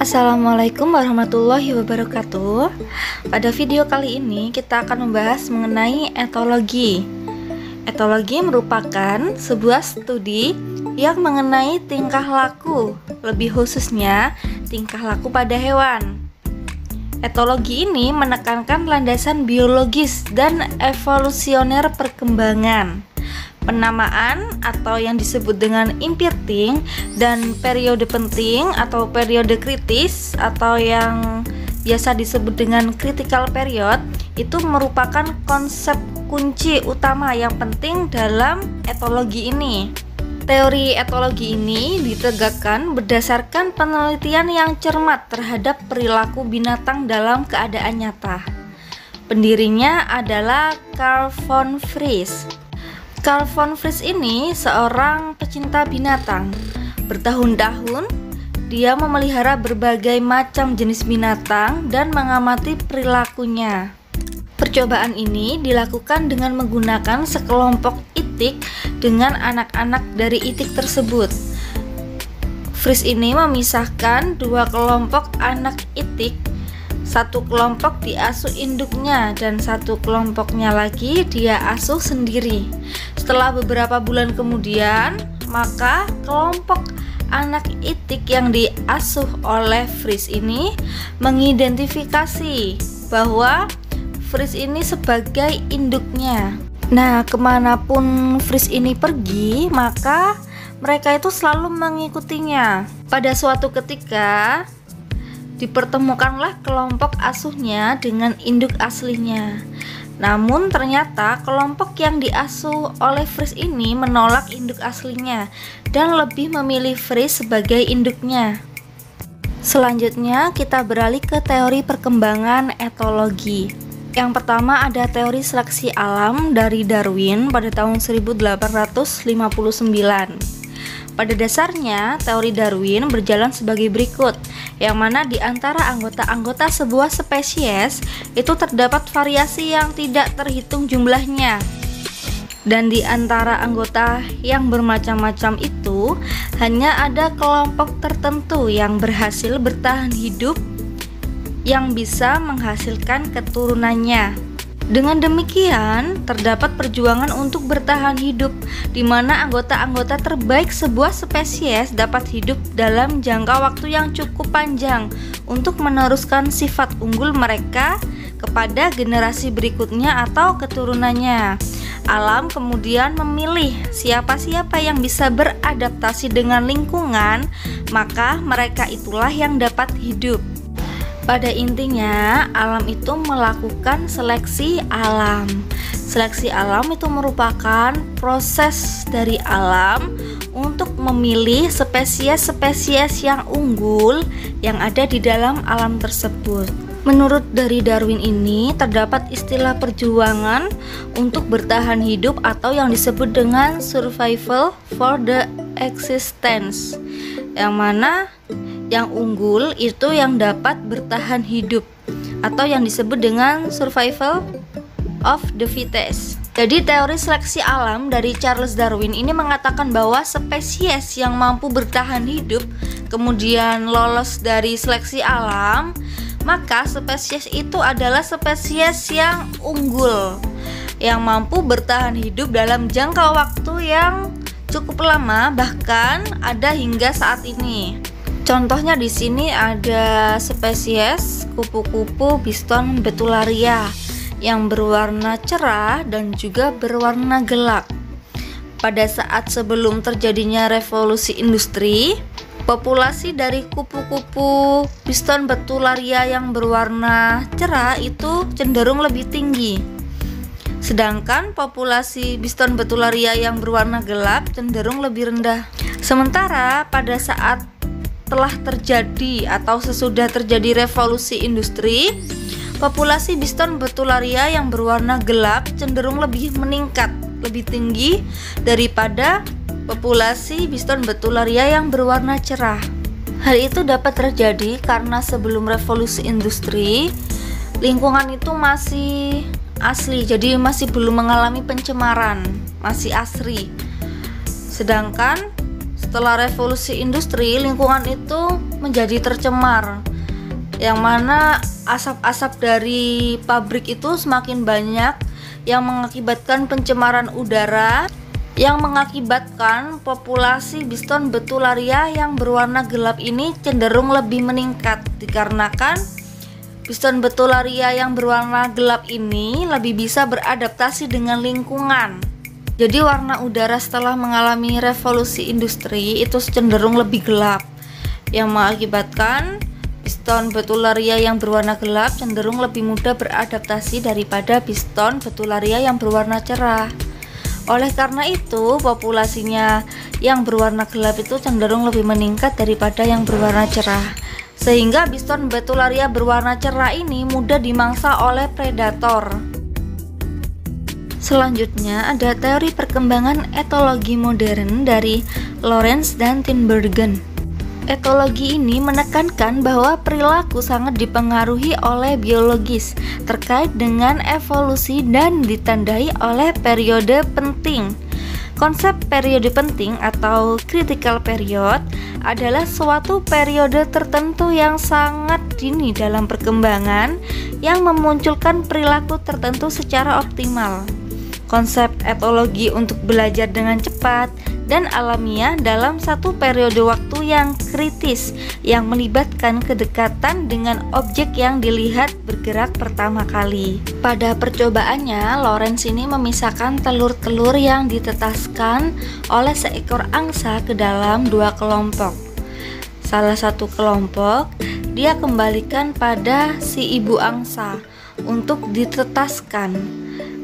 Assalamualaikum warahmatullahi wabarakatuh. Pada video kali ini kita akan membahas mengenai etologi. Etologi merupakan sebuah studi yang mengenai tingkah laku, lebih khususnya tingkah laku pada hewan. Etologi ini menekankan landasan biologis dan evolusioner perkembangan, penamaan atau yang disebut dengan imprinting, dan periode penting atau periode kritis atau yang biasa disebut dengan critical period itu merupakan konsep kunci utama yang penting dalam etologi ini. Teori etologi ini ditegakkan berdasarkan penelitian yang cermat terhadap perilaku binatang dalam keadaan nyata. Pendirinya adalah Carl von Frisch. Carl von Frisch ini seorang pecinta binatang. Bertahun-tahun dia memelihara berbagai macam jenis binatang dan mengamati perilakunya. Percobaan ini dilakukan dengan menggunakan sekelompok itik dengan anak-anak dari itik tersebut. Frisch ini memisahkan dua kelompok anak itik. Satu kelompok diasuh induknya dan satu kelompoknya lagi dia asuh sendiri. Setelah beberapa bulan kemudian, maka kelompok anak itik yang diasuh oleh Frisch ini mengidentifikasi bahwa Frisch ini sebagai induknya. Nah, kemanapun Frisch ini pergi, maka mereka itu selalu mengikutinya. Pada suatu ketika dipertemukanlah kelompok asuhnya dengan induk aslinya. Namun ternyata kelompok yang diasuh oleh Frisch ini menolak induk aslinya dan lebih memilih Frisch sebagai induknya. Selanjutnya kita beralih ke teori perkembangan etologi. Yang pertama ada teori seleksi alam dari Darwin pada tahun 1859. Pada dasarnya, teori Darwin berjalan sebagai berikut, yang mana di antara anggota-anggota sebuah spesies itu terdapat variasi yang tidak terhitung jumlahnya. Dan di antara anggota yang bermacam-macam itu, hanya ada kelompok tertentu yang berhasil bertahan hidup yang bisa menghasilkan keturunannya. Dengan demikian, terdapat perjuangan untuk bertahan hidup, di mana anggota-anggota terbaik sebuah spesies dapat hidup dalam jangka waktu yang cukup panjang untuk meneruskan sifat unggul mereka kepada generasi berikutnya atau keturunannya. Alam kemudian memilih siapa-siapa yang bisa beradaptasi dengan lingkungan, maka mereka itulah yang dapat hidup. Pada intinya, alam itu melakukan seleksi alam. Seleksi alam itu merupakan proses dari alam untuk memilih spesies-spesies yang unggul yang ada di dalam alam tersebut. Menurut dari Darwin ini, terdapat istilah perjuangan untuk bertahan hidup atau yang disebut dengan survival for the existence, yang mana yang unggul itu yang dapat bertahan hidup atau yang disebut dengan survival of the fittest. Jadi teori seleksi alam dari Charles Darwin ini mengatakan bahwa spesies yang mampu bertahan hidup kemudian lolos dari seleksi alam, maka spesies itu adalah spesies yang unggul yang mampu bertahan hidup dalam jangka waktu yang cukup lama, bahkan ada hingga saat ini. Contohnya di sini ada spesies kupu-kupu Biston betularia yang berwarna cerah dan juga berwarna gelap. Pada saat sebelum terjadinya revolusi industri, populasi dari kupu-kupu Biston betularia yang berwarna cerah itu cenderung lebih tinggi. Sedangkan populasi Biston betularia yang berwarna gelap cenderung lebih rendah. Sementara pada saat telah terjadi atau sesudah terjadi revolusi industri, populasi Biston betularia yang berwarna gelap cenderung lebih meningkat, lebih tinggi daripada populasi Biston betularia yang berwarna cerah. Hal itu dapat terjadi karena sebelum revolusi industri, lingkungan itu masih asli, jadi masih belum mengalami pencemaran, masih asri. Sedangkan setelah revolusi industri, lingkungan itu menjadi tercemar, yang mana asap-asap dari pabrik itu semakin banyak, yang mengakibatkan pencemaran udara, yang mengakibatkan populasi biston betularia yang berwarna gelap ini cenderung lebih meningkat, dikarenakan biston betularia yang berwarna gelap ini lebih bisa beradaptasi dengan lingkungan. Jadi warna udara setelah mengalami revolusi industri itu cenderung lebih gelap, yang mengakibatkan piston betularia yang berwarna gelap cenderung lebih mudah beradaptasi daripada piston betularia yang berwarna cerah. Oleh karena itu, populasinya yang berwarna gelap itu cenderung lebih meningkat daripada yang berwarna cerah, sehingga piston betularia berwarna cerah ini mudah dimangsa oleh predator. Selanjutnya ada teori perkembangan etologi modern dari Lorenz dan Tinbergen. Etologi ini menekankan bahwa perilaku sangat dipengaruhi oleh biologis terkait dengan evolusi dan ditandai oleh periode penting. Konsep periode penting atau critical period adalah suatu periode tertentu yang sangat dini dalam perkembangan yang memunculkan perilaku tertentu secara optimal. Konsep etologi untuk belajar dengan cepat dan alamiah dalam satu periode waktu yang kritis yang melibatkan kedekatan dengan objek yang dilihat bergerak pertama kali. Pada percobaannya, Lorenz ini memisahkan telur-telur yang ditetaskan oleh seekor angsa ke dalam dua kelompok. Salah satu kelompok dia kembalikan pada si ibu angsa untuk ditetaskan.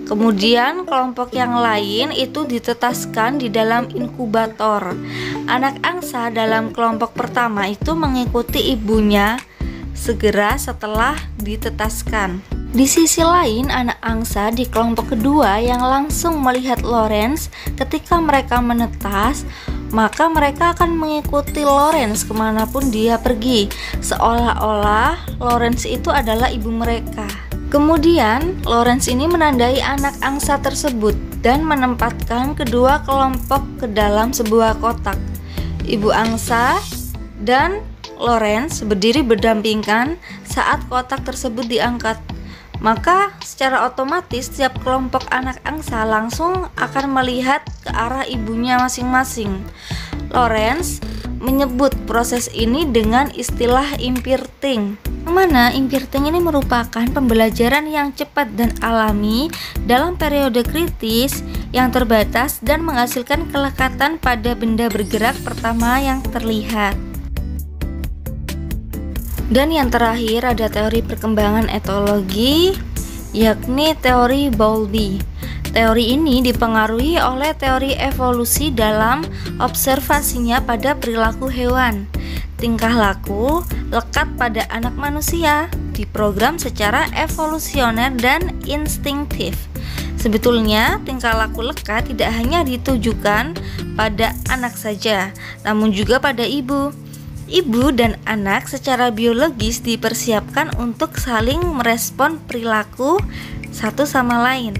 Kemudian kelompok yang lain itu ditetaskan di dalam inkubator. Anak angsa dalam kelompok pertama itu mengikuti ibunya segera setelah ditetaskan. Di sisi lain, anak angsa di kelompok kedua yang langsung melihat Lorenz ketika mereka menetas, maka mereka akan mengikuti Lorenz kemanapun dia pergi, seolah-olah Lorenz itu adalah ibu mereka. Kemudian, Lorenz ini menandai anak angsa tersebut dan menempatkan kedua kelompok ke dalam sebuah kotak. Ibu angsa dan Lorenz berdiri berdampingan saat kotak tersebut diangkat. Maka secara otomatis setiap kelompok anak angsa langsung akan melihat ke arah ibunya masing-masing. Lorenz menyebut proses ini dengan istilah imprinting. Mana imprinting ini merupakan pembelajaran yang cepat dan alami dalam periode kritis yang terbatas dan menghasilkan kelekatan pada benda bergerak pertama yang terlihat. Dan yang terakhir ada teori perkembangan etologi, yakni teori Bowlby. Teori ini dipengaruhi oleh teori evolusi dalam observasinya pada perilaku hewan. Tingkah laku lekat pada anak manusia, diprogram secara evolusioner dan instinktif. Sebetulnya, tingkah laku lekat tidak hanya ditujukan pada anak saja, namun juga pada ibu. Ibu dan anak secara biologis dipersiapkan untuk saling merespon perilaku satu sama lain.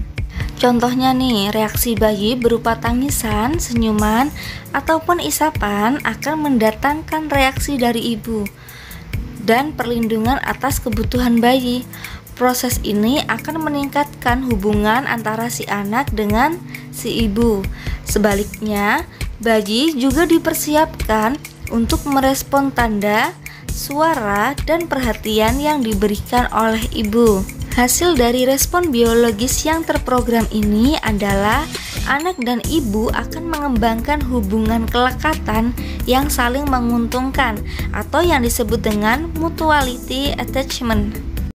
Contohnya nih, reaksi bayi berupa tangisan, senyuman, ataupun isapan akan mendatangkan reaksi dari ibu dan perlindungan atas kebutuhan bayi. Proses ini akan meningkatkan hubungan antara si anak dengan si ibu. Sebaliknya, bayi juga dipersiapkan untuk merespon tanda, suara, dan perhatian yang diberikan oleh ibu. Hasil dari respon biologis yang terprogram ini adalah anak dan ibu akan mengembangkan hubungan kelekatan yang saling menguntungkan atau yang disebut dengan mutuality attachment.